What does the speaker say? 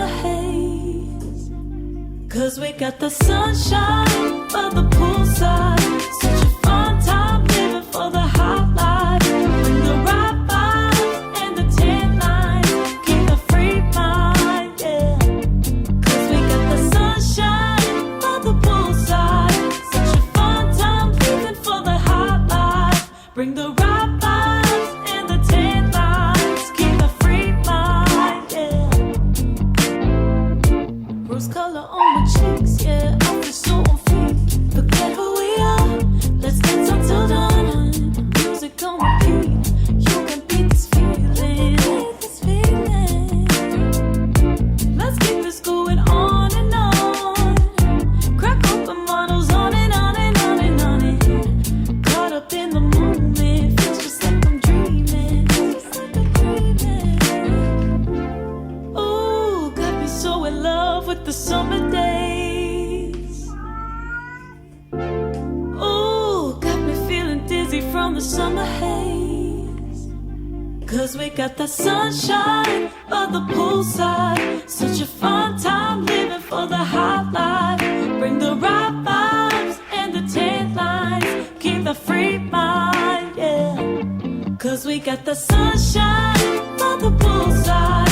summer haze. 'Cause we got the sunshine by the poolside. Such a fun time living for the hot life. Bring the right vibes and the tan lines. Keep a free mind, yeah. 'Cause we got the sunshine by the poolside. Such a fun time living for the hot life. Bring the right vibes and the tan lines. Keep a free mind, yeah. Rose color on my cheeks, yeah. I feel so on fleek. Forget who we are. Let's dance until dawn. Music on repeat. You can beat this feeling. Let's keep this going on and on. Crack open bottles on and on and on and on and caught up in the moment. Feels just like I'm dreaming. Ooh, got me so in love with the summer days. Ooh, got me feeling dizzy from the summer haze. 'Cause we got the sunshine by the poolside. Such a fun time living for the hot life. Bring the right vibes and the tan lines. Keep the free mind, yeah. 'Cause we got the sunshine by the poolside.